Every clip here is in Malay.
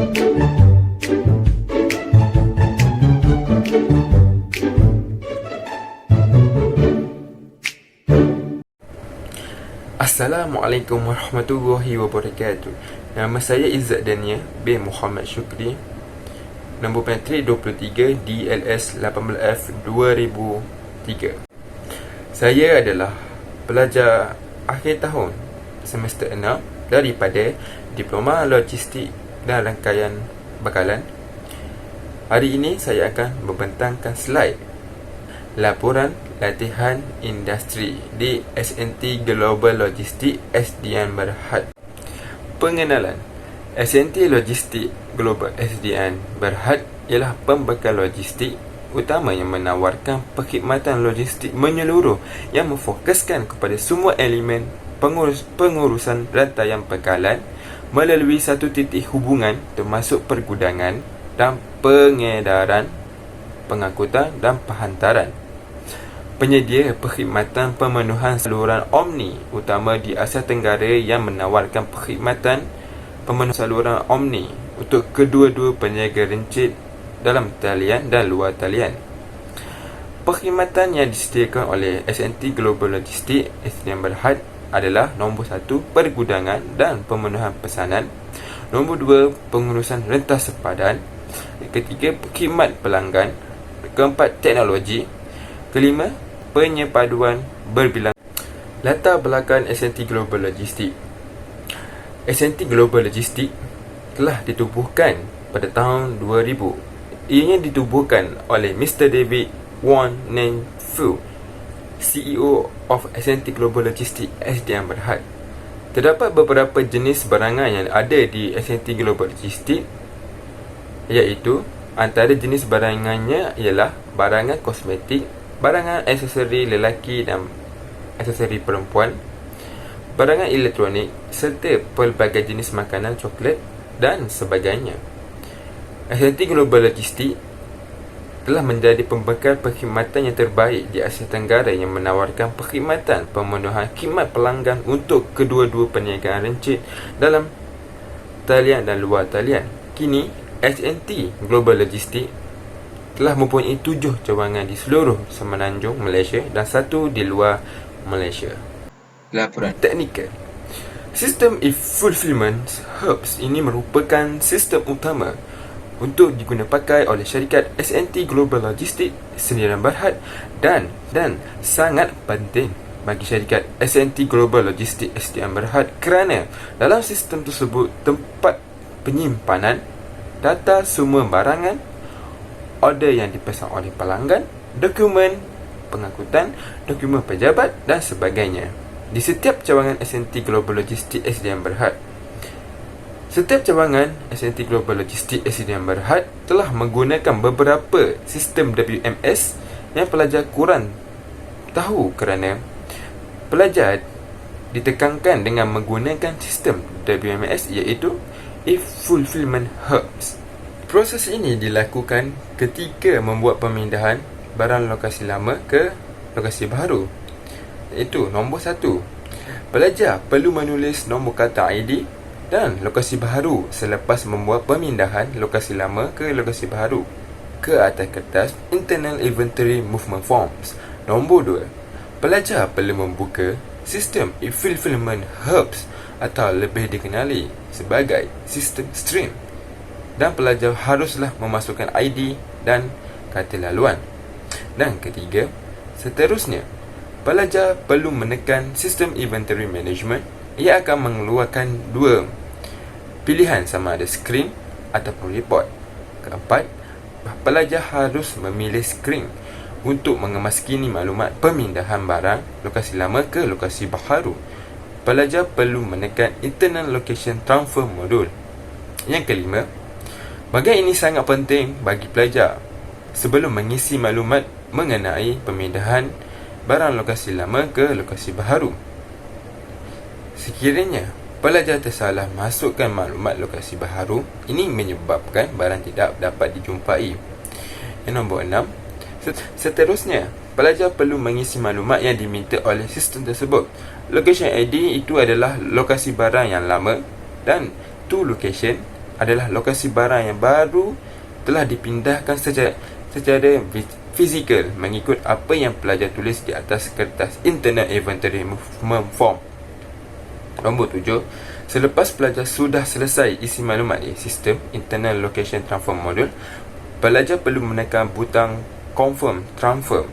Assalamualaikum warahmatullahi wabarakatuh. Nama saya Izzat Dania bin Muhammad Syukri, nombor pantry 23 DLS 18F 2003. Saya adalah pelajar akhir tahun semester 6 daripada Diploma Logistik dan Rangkaian Bakalan. Hari ini saya akan membentangkan slide laporan latihan industri di SNT Global Logistik SDN Berhad. Pengenalan. SNT Logistik Global SDN Berhad ialah pembekal logistik utama yang menawarkan perkhidmatan logistik menyeluruh yang memfokuskan kepada semua elemen pengurusan rantaian bekalan melalui satu titik hubungan termasuk pergudangan dan pengedaran, pengangkutan dan penghantaran. Penyedia perkhidmatan pemenuhan saluran Omni utama di Asia Tenggara yang menawarkan perkhidmatan pemenuhan saluran Omni untuk kedua-dua peniaga rencit dalam talian dan luar talian. Perkhidmatan yang disediakan oleh SNT Global Logistik SDN Berhad adalah nombor 1, pergudangan dan pemenuhan pesanan. Nombor 2, pengurusan rentas sepadan. Ketiga, khidmat pelanggan. Keempat, teknologi. Kelima, penyepaduan berbilangan. Latar belakang SNT Global Logistik. SNT Global Logistik telah ditubuhkan pada tahun 2000. Ianya ditubuhkan oleh Mr. David Wong Nen Fu, CEO of SNT Global Logistik SDN Berhad. Terdapat beberapa jenis barangan yang ada di SNT Global Logistik, iaitu antara jenis barangannya ialah barangan kosmetik, barangan aksesori lelaki dan aksesori perempuan, barangan elektronik serta pelbagai jenis makanan, coklat dan sebagainya. SNT Global Logistik telah menjadi pembekal perkhidmatan yang terbaik di Asia Tenggara yang menawarkan perkhidmatan pemenuhan khidmat pelanggan untuk kedua-dua perniagaan rencit dalam talian dan luar talian. Kini, SNT Global Logistik telah mempunyai 7 cawangan di seluruh semenanjung Malaysia dan 1 di luar Malaysia. Laporan teknikal. Sistem e-fulfillment hubs ini merupakan sistem utama untuk digunakan pakai oleh syarikat SNT Global Logistik SDN Berhad dan sangat penting bagi syarikat SNT Global Logistik SDN Berhad kerana dalam sistem tersebut tempat penyimpanan data semua barangan, order yang dipesan oleh pelanggan, dokumen pengangkutan, dokumen pejabat dan sebagainya di setiap cawangan SNT Global Logistik SDN Berhad. Setiap cawangan SNT Global Logistik SDN Berhad telah menggunakan beberapa sistem WMS yang pelajar kurang tahu kerana pelajar ditekankan dengan menggunakan sistem WMS iaitu e-fulfillment hubs. Proses ini dilakukan ketika membuat pemindahan barang lokasi lama ke lokasi baru, iaitu nombor 1, pelajar perlu menulis nombor kata ID dan lokasi baru selepas membuat pemindahan lokasi lama ke lokasi baru ke atas kertas Internal Inventory Movement Forms. Nombor 2, pelajar perlu membuka sistem e-fulfillment hubs atau lebih dikenali sebagai sistem stream, dan pelajar haruslah memasukkan ID dan kata laluan. Dan ketiga, seterusnya, pelajar perlu menekan sistem inventory management. Ia akan mengeluarkan 2 pilihan sama ada screen ataupun report. Keempat, pelajar harus memilih screen untuk mengemaskini maklumat pemindahan barang lokasi lama ke lokasi baharu. Pelajar perlu menekan Internal Location Transfer Module. Yang kelima, bahagian ini sangat penting bagi pelajar sebelum mengisi maklumat mengenai pemindahan barang lokasi lama ke lokasi baharu. Sekiranya pelajar tersalah masukkan maklumat lokasi baharu, ini menyebabkan barang tidak dapat dijumpai. Yang nombor 6, seterusnya, pelajar perlu mengisi maklumat yang diminta oleh sistem tersebut. Location ID itu adalah lokasi barang yang lama dan to location adalah lokasi barang yang baru telah dipindahkan secara fizikal mengikut apa yang pelajar tulis di atas kertas internal inventory form. Nombor 7, selepas pelajar sudah selesai isi maklumat di sistem internal location transfer module, pelajar perlu menekan butang confirm transfer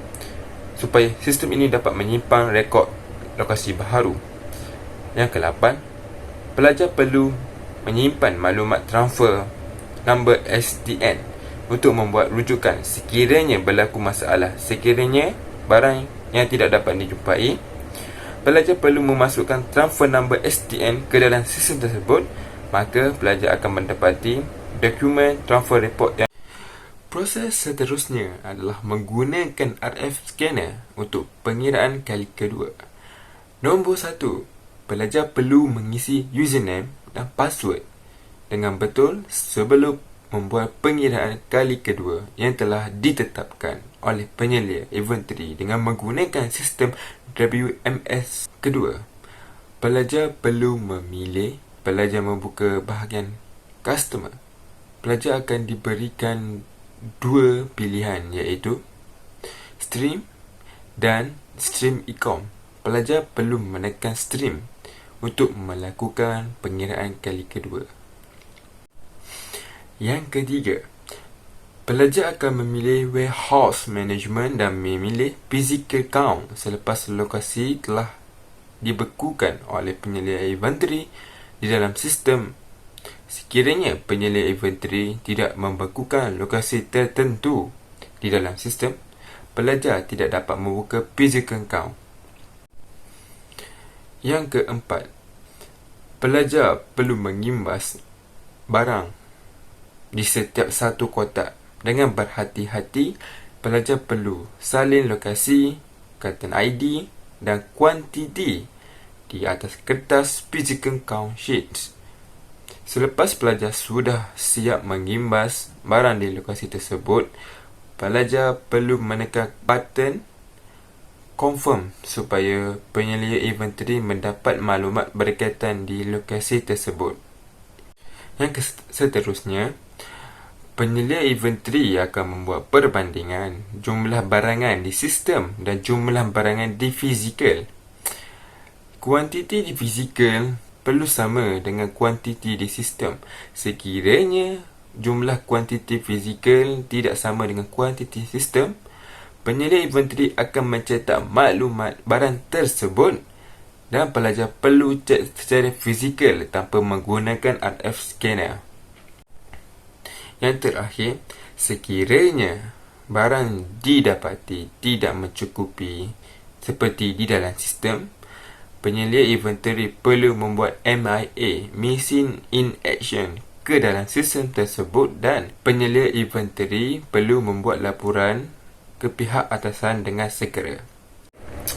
supaya sistem ini dapat menyimpan rekod lokasi baharu. Yang ke-8, pelajar perlu menyimpan maklumat transfer number STN untuk membuat rujukan sekiranya berlaku masalah. Sekiranya barang yang tidak dapat dijumpai, pelajar perlu memasukkan transfer number STN ke dalam sistem tersebut, maka pelajar akan mendapati dokumen transfer report yang. Proses seterusnya adalah menggunakan RF scanner untuk pengiraan kali kedua. Nombor 1, pelajar perlu mengisi username dan password dengan betul sebelum membuat pengiraan kali kedua yang telah ditetapkan oleh penyelia inventory dengan menggunakan sistem WMS kedua. Pelajar perlu memilih. Pelajar membuka bahagian customer. Pelajar akan diberikan dua pilihan, iaitu stream dan stream e-com. Pelajar perlu menekan stream untuk melakukan pengiraan kali kedua. Yang ketiga, pelajar akan memilih warehouse management dan memilih physical count selepas lokasi telah dibekukan oleh penyelia inventory di dalam sistem. Sekiranya penyelia inventory tidak membekukan lokasi tertentu di dalam sistem, pelajar tidak dapat membuka physical count. Yang keempat, pelajar perlu mengimbas barang di setiap satu kotak. Dengan berhati-hati, pelajar perlu salin lokasi, katan ID dan kuantiti di atas kertas physical count sheets. Selepas pelajar sudah siap mengimbas barang di lokasi tersebut, pelajar perlu menekan button confirm supaya penyelia inventory mendapat maklumat berkaitan di lokasi tersebut. Yang seterusnya, penyelia inventory akan membuat perbandingan jumlah barangan di sistem dan jumlah barangan di fizikal. Kuantiti di fizikal perlu sama dengan kuantiti di sistem. Sekiranya jumlah kuantiti fizikal tidak sama dengan kuantiti sistem, penyelia inventory akan mencetak maklumat barang tersebut dan pelajar perlu cek secara fizikal tanpa menggunakan RF scanner. Yang terakhir, sekiranya barang didapati tidak mencukupi seperti di dalam sistem, penyelia inventory perlu membuat MIA, Missing in Action, ke dalam sistem tersebut dan penyelia inventory perlu membuat laporan ke pihak atasan dengan segera.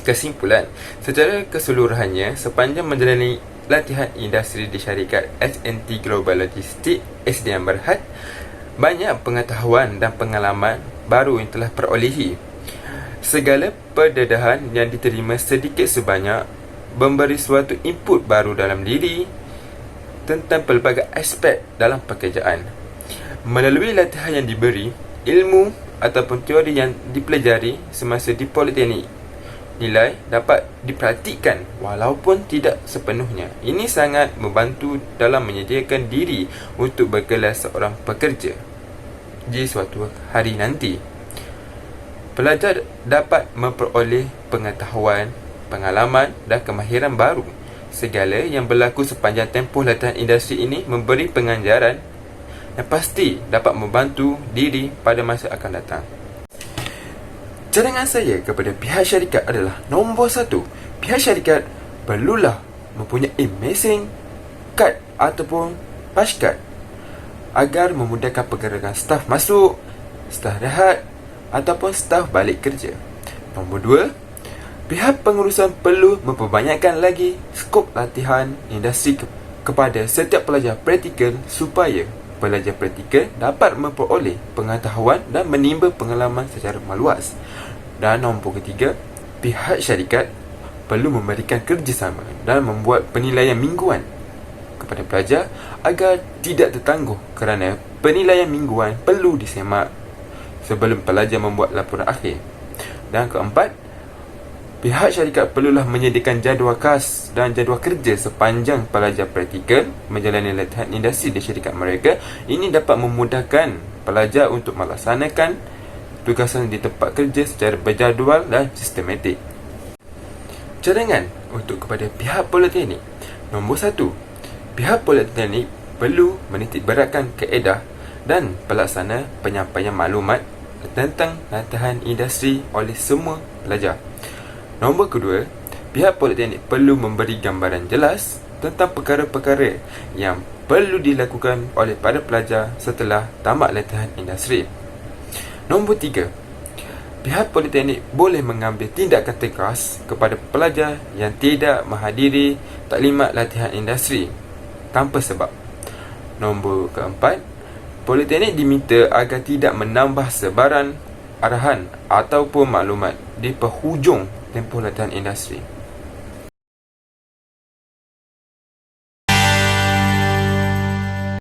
Kesimpulan, secara keseluruhannya, sepanjang menjalani latihan industri di syarikat S&T Global Logistics SDN Berhad, banyak pengetahuan dan pengalaman baru yang telah perolehi. Segala pendedahan yang diterima sedikit sebanyak memberi suatu input baru dalam diri tentang pelbagai aspek dalam pekerjaan. Melalui latihan yang diberi, ilmu ataupun teori yang dipelajari semasa di politeknik nilai dapat dipraktikkan walaupun tidak sepenuhnya. Ini sangat membantu dalam menyediakan diri untuk berkelas seorang pekerja di suatu hari nanti. Pelajar dapat memperoleh pengetahuan, pengalaman dan kemahiran baru. Segala yang berlaku sepanjang tempoh latihan industri ini memberi pengajaran yang pasti dapat membantu diri pada masa akan datang. Cadangan saya kepada pihak syarikat adalah nombor 1, pihak syarikat perlulah mempunyai mesin, kad ataupun pass card agar memudahkan pergerakan staf masuk, staf rehat ataupun staf balik kerja. Nombor 2, pihak pengurusan perlu memperbanyakkan lagi skop latihan industri kepada setiap pelajar praktikal supaya pelajar praktikal dapat memperoleh pengetahuan dan menimba pengalaman secara meluas. Dan nombor 3, pihak syarikat perlu memberikan kerjasama dan membuat penilaian mingguan kepada kepada pelajar agar tidak tertangguh kerana penilaian mingguan perlu disemak sebelum pelajar membuat laporan akhir. Dan keempat, pihak syarikat perlulah menyediakan jadual khas dan jadual kerja sepanjang pelajar praktikal menjalani latihan industri di syarikat mereka. Ini dapat memudahkan pelajar untuk melaksanakan tugasan di tempat kerja secara berjadual dan sistematik. Cadangan untuk kepada pihak politeknik. Nombor 1, pihak politeknik perlu menitikberatkan kaedah dan pelaksana penyampaian maklumat tentang latihan industri oleh semua pelajar. Nombor kedua, pihak politeknik perlu memberi gambaran jelas tentang perkara-perkara yang perlu dilakukan oleh para pelajar setelah tamat latihan industri. Nombor 3, pihak politeknik boleh mengambil tindakan tegas kepada pelajar yang tidak menghadiri taklimat latihan industri tanpa sebab. Nombor keempat, politeknik diminta agar tidak menambah sebaran arahan ataupun maklumat di penghujung tempoh latihan industri.